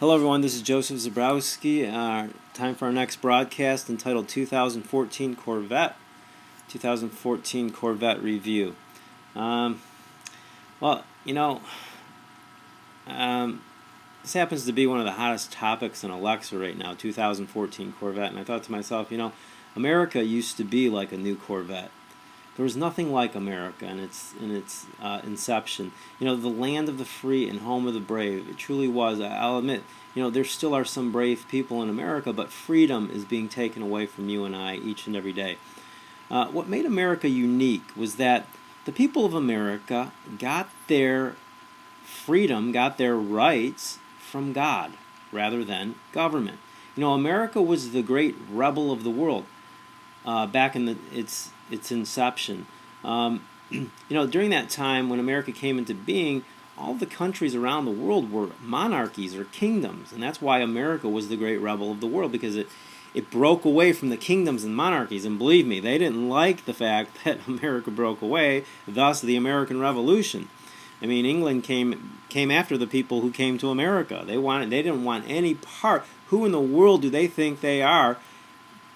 Hello everyone, this is Joseph Zabrowski. Time for our next broadcast entitled 2014 Corvette. 2014 Corvette Review. Well, this happens to be one of the hottest topics in Alexa right now, 2014 Corvette. And I thought to myself, America used to be like a new Corvette. There was nothing like America in its inception. The land of the free and home of the brave. It truly was. I'll admit, there still are some brave people in America, but freedom is being taken away from you and I each and every day. What made America unique was that the people of America got their freedom, got their rights from God rather than government. America was the great rebel of the world back in its inception. During that time when America came into being, all the countries around the world were monarchies or kingdoms, and that's why America was the great rebel of the world, because it broke away from the kingdoms and monarchies. And believe me, they didn't like the fact that America broke away, thus the American Revolution. I mean, England came after the people who came to America. They didn't want any part. Who in the world do they think they are,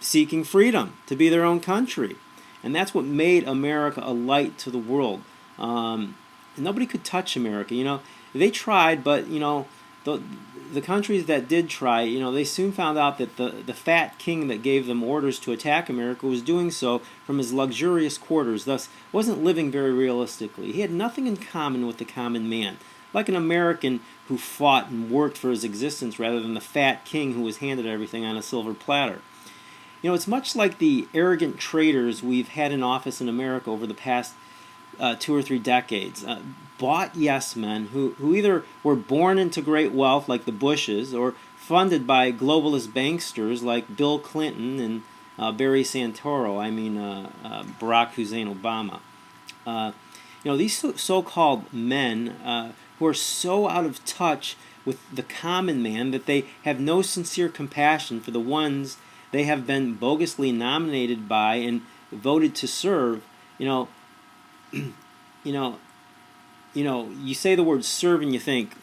seeking freedom to be their own country? And that's what made America a light to the world. Nobody could touch America. They tried, but the countries that did try, they soon found out that the fat king that gave them orders to attack America was doing so from his luxurious quarters, thus wasn't living very realistically. He had nothing in common with the common man, like an American who fought and worked for his existence rather than the fat king who was handed everything on a silver platter. It's much like the arrogant traitors we've had in office in America over the past 2 or 3 decades. Bought yes men who either were born into great wealth like the Bushes or funded by globalist banksters like Bill Clinton and Barry Santoro, Barack Hussein Obama. These so-called men who are so out of touch with the common man that they have no sincere compassion for the ones they have been bogusly nominated by and voted to serve. You say the word serve and you think,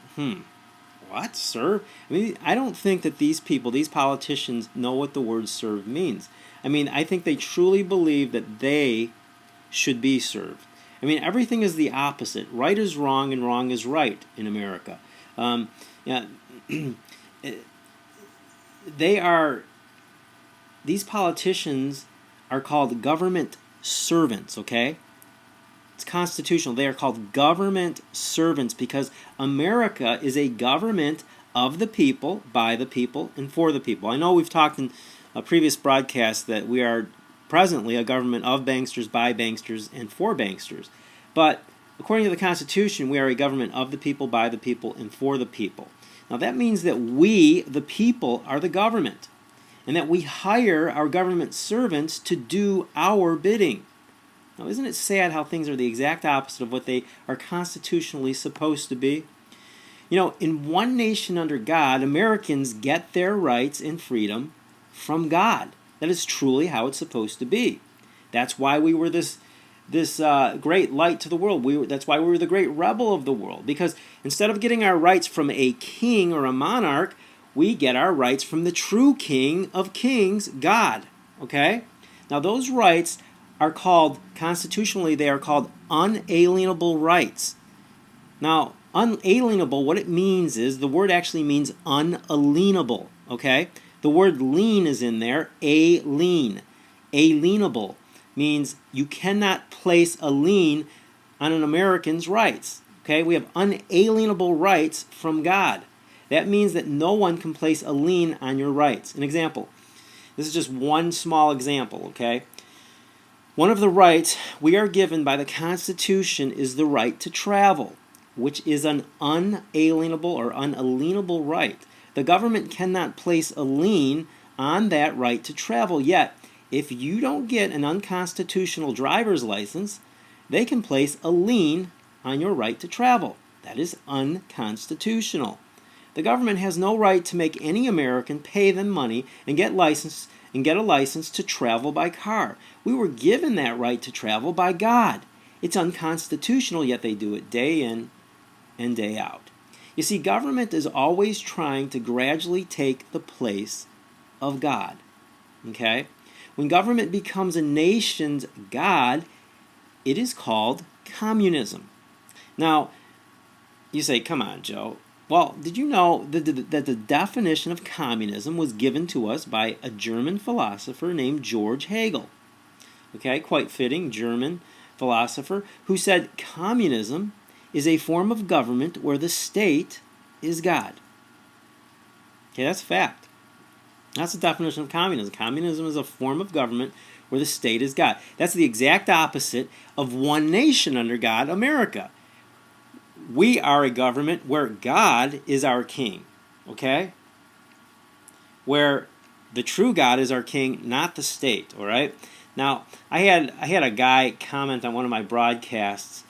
what, serve? I don't think that these people, these politicians, know what the word serve means. I think they truly believe that they should be served. Everything is the opposite. Right is wrong and wrong is right in America. These politicians are called government servants, okay? It's constitutional. They are called government servants because America is a government of the people, by the people, and for the people. I know we've talked in a previous broadcast that we are presently a government of banksters, by banksters, and for banksters. But according to the Constitution, we are a government of the people, by the people, and for the people. Now that means that we, the people, are the government, and that we hire our government servants to do our bidding. Now, isn't it sad how things are the exact opposite of what they are constitutionally supposed to be? In one nation under God, Americans get their rights and freedom from God. That is truly how it's supposed to be. That's why we were this great light to the world. That's why we were the great rebel of the world. Because instead of getting our rights from a king or a monarch, we get our rights from the true King of Kings, God. Okay? Now those rights are called, constitutionally, they are called unalienable rights. Now, unalienable, what it means is, the word actually means unalienable. Okay? The word lien is in there, alien. Alienable means you cannot place a lien on an American's rights. Okay? We have unalienable rights from God. That means that no one can place a lien on your rights. An example. This is just one small example, okay? One of the rights we are given by the Constitution is the right to travel, which is an unalienable or unalienable right. The government cannot place a lien on that right to travel, yet if you don't get an unconstitutional driver's license, they can place a lien on your right to travel. That is unconstitutional. The government has no right to make any American pay them money and get a license to travel by car. We were given that right to travel by God. It's unconstitutional, yet they do it day in and day out. You see, government is always trying to gradually take the place of God. Okay? When government becomes a nation's God, it is called communism. Now, you say, come on, Joe. Well, did you know that the definition of communism was given to us by a German philosopher named George Hegel? Okay, quite fitting, German philosopher, who said communism is a form of government where the state is God. Okay, that's a fact. That's the definition of communism. Communism is a form of government where the state is God. That's the exact opposite of one nation under God, America. We are a government where God is our king, okay? Where the true God is our king, not the state, all right? Now, I had a guy comment on one of my broadcasts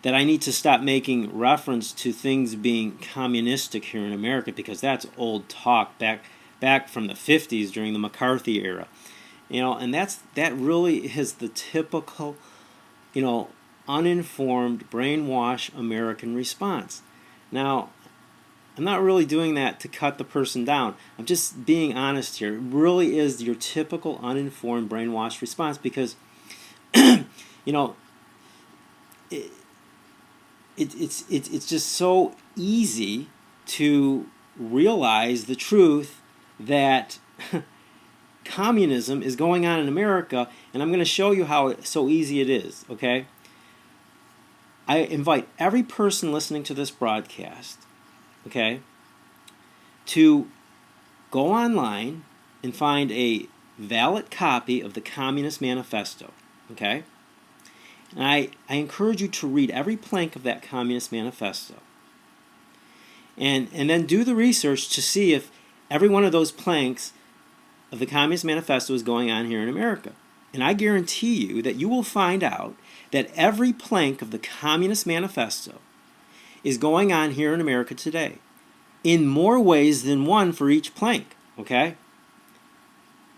that I need to stop making reference to things being communistic here in America because that's old talk back from the 50s during the McCarthy era. And that really is the typical, uninformed, brainwashed American response. Now, I'm not really doing that to cut the person down. I'm just being honest here. It really is your typical uninformed, brainwashed response because, it's just so easy to realize the truth that communism is going on in America, and I'm going to show you how so easy it is, okay? I invite every person listening to this broadcast, okay, to go online and find a valid copy of the Communist Manifesto, okay? And I encourage you to read every plank of that Communist Manifesto. And then do the research to see if every one of those planks of the Communist Manifesto is going on here in America. And I guarantee you that you will find out that every plank of the Communist Manifesto is going on here in America today, in more ways than one for each plank, okay?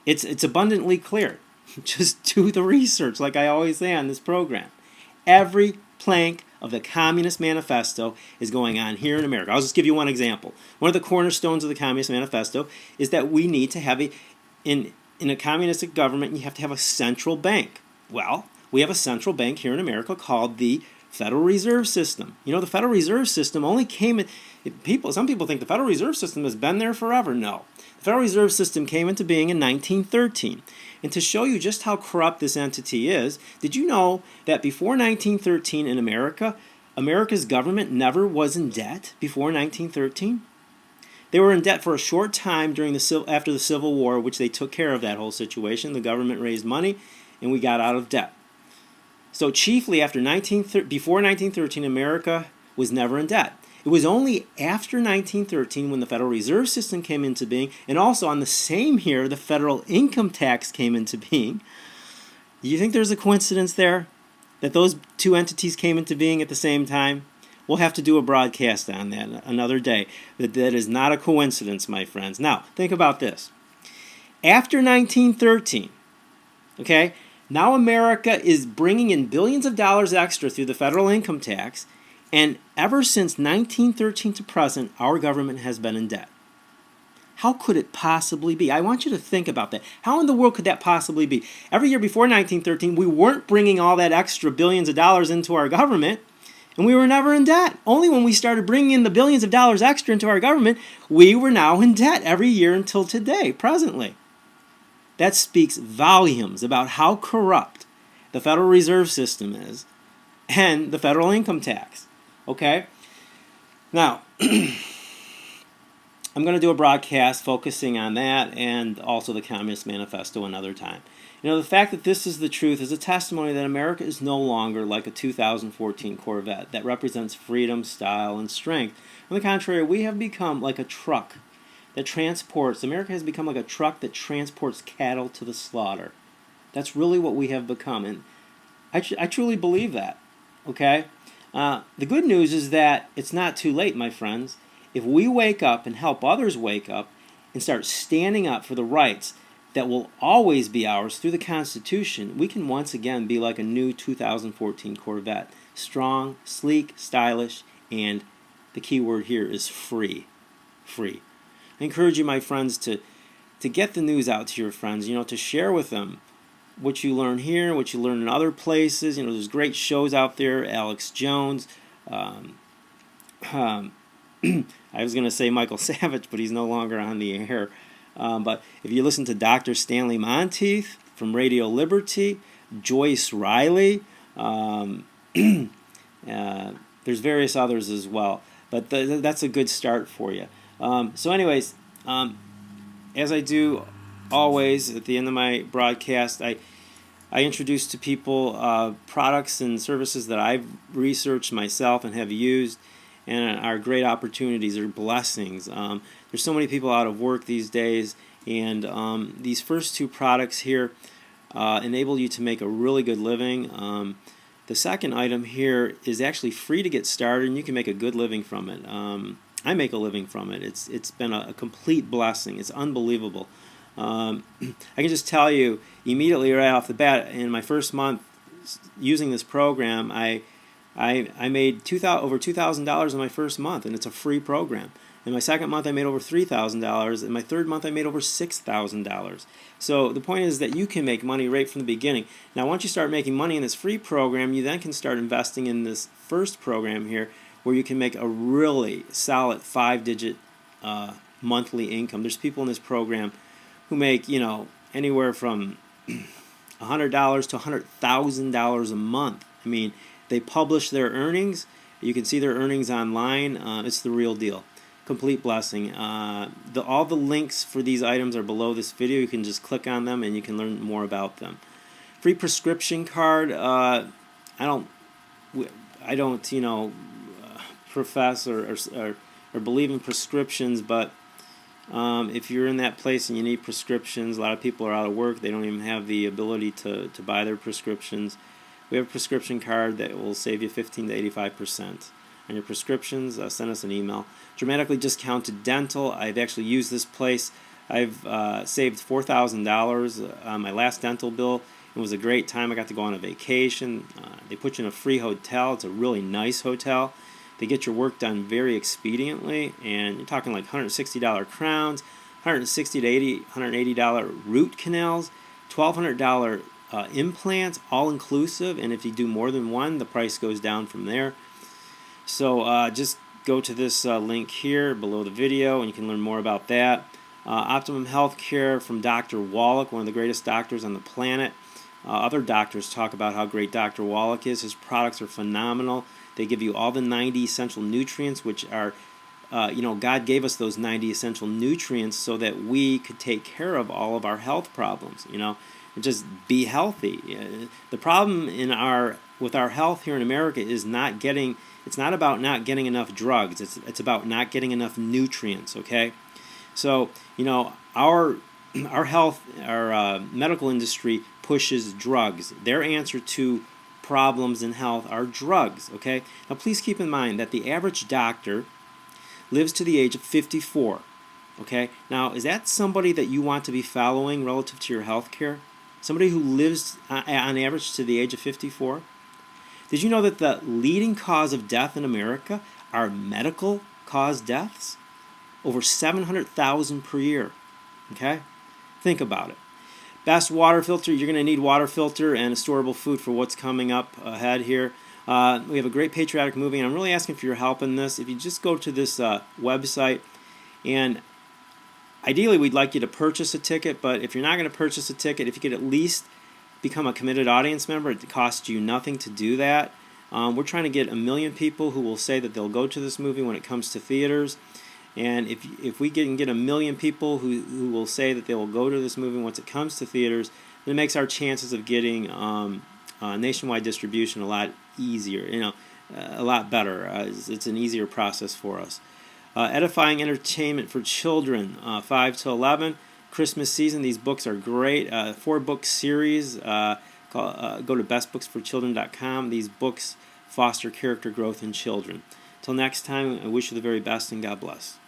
It's abundantly clear. Just do the research, like I always say on this program. Every plank of the Communist Manifesto is going on here in America. I'll just give you one example. One of the cornerstones of the Communist Manifesto is that we need to have in a communistic government, you have to have a central bank. Well, we have a central bank here in America called the Federal Reserve System. The Federal Reserve System only came in... Some people think the Federal Reserve System has been there forever. No. The Federal Reserve System came into being in 1913. And to show you just how corrupt this entity is, did you know that before 1913 in America, America's government never was in debt before 1913? They were in debt for a short time after the Civil War, which they took care of that whole situation. The government raised money, and we got out of debt. So chiefly before 1913, America was never in debt. It was only after 1913 when the Federal Reserve System came into being, and also on the same year, the federal income tax came into being. Do you think there's a coincidence there? That those two entities came into being at the same time? We'll have to do a broadcast on that another day. That is not a coincidence, my friends. Now, think about this. After 1913, okay, now America is bringing in billions of dollars extra through the federal income tax, and ever since 1913 to present, our government has been in debt. How could it possibly be? I want you to think about that. How in the world could that possibly be? Every year before 1913, we weren't bringing all that extra billions of dollars into our government, and we were never in debt. Only when we started bringing in the billions of dollars extra into our government, we were now in debt every year until today, presently. That speaks volumes about how corrupt the Federal Reserve System is and the federal income tax. Okay? Now, I'm going to do a broadcast focusing on that and also the Communist Manifesto another time. The fact that this is the truth is a testimony that America is no longer like a 2014 Corvette that represents freedom, style, and strength. On the contrary, we have become like a truck that transports, America has become like a truck that transports cattle to the slaughter. That's really what we have become, and I truly believe that, okay? The good news is that it's not too late, my friends. If we wake up and help others wake up and start standing up for the rights that will always be ours through the Constitution, we can once again be like a new 2014 Corvette. Strong, sleek, stylish, and the key word here is free. Free. I encourage you, my friends, to get the news out to your friends, to share with them what you learn here, what you learn in other places. There's great shows out there. Alex Jones. I was going to say Michael Savage, but he's no longer on the air. But if you listen to Dr. Stanley Monteith from Radio Liberty, Joyce Riley, there's various others as well. But that's a good start for you. So anyways, as I do always at the end of my broadcast, I introduce to people products and services that I've researched myself and have used, and are great opportunities, are blessings. There's so many people out of work these days, and these first two products here enable you to make a really good living. The second item here is actually free to get started, and you can make a good living from it. I make a living from it. It's been a complete blessing. It's unbelievable. I can just tell you immediately right off the bat, in my first month using this program, I made over $2,000 in my first month, and it's a free program. In my second month, I made over $3,000. In my third month, I made over $6,000. So the point is that you can make money right from the beginning. Now, once you start making money in this free program, you then can start investing in this first program here, where you can make a really solid 5-digit monthly income. There's people in this program who make, anywhere from $100 to $100,000 a month. I mean, they publish their earnings. You can see their earnings online. It's the real deal. Complete blessing. All the links for these items are below this video. You can just click on them and you can learn more about them. Free prescription card. I don't profess or believe in prescriptions, but if you're in that place and you need prescriptions, a lot of people are out of work. They don't even have the ability to buy their prescriptions. We have a prescription card that will save you 15 to 85% on your prescriptions. Send us an email. Dramatically discounted dental. I've actually used this place. I've saved $4,000 on my last dental bill. It was a great time. I got to go on a vacation. They put you in a free hotel. It's a really nice hotel. They get your work done very expediently, and you're talking like $160 crowns, $160 to $180 root canals, $1,200 implants, all inclusive, and if you do more than one, the price goes down from there. So just go to this link here below the video, and you can learn more about that. Optimum Healthcare from Dr. Wallach, one of the greatest doctors on the planet. Other doctors talk about how great Dr. Wallach is. His products are phenomenal. They give you all the 90 essential nutrients, which are, God gave us those 90 essential nutrients so that we could take care of all of our health problems, and just be healthy. The problem with our health here in America is it's not about not getting enough drugs. It's about not getting enough nutrients, okay? So, our health, our medical industry pushes drugs. Their answer to problems in health are drugs, okay? Now please keep in mind that the average doctor lives to the age of 54, okay? Now, is that somebody that you want to be following relative to your health care? Somebody who lives on average to the age of 54? Did you know that the leading cause of death in America are medical cause deaths? Over 700,000 per year, okay? Think about it. Best water filter. You're going to need water filter and a storable food for what's coming up ahead here. We have a great patriotic movie, and I'm really asking for your help in this. If you just go to this website, and ideally we'd like you to purchase a ticket, but if you're not going to purchase a ticket, if you could at least become a committed audience member, it costs you nothing to do that. We're trying to get 1 million people who will say that they'll go to this movie when it comes to theaters. And if we can get 1 million people who will say that they will go to this movie once it comes to theaters, then it makes our chances of getting nationwide distribution a lot easier, a lot better. It's an easier process for us. Edifying entertainment for children, 5 to 11. Christmas season, these books are great. 4-book series. Go to bestbooksforchildren.com. These books foster character growth in children. Till next time, I wish you the very best, and God bless.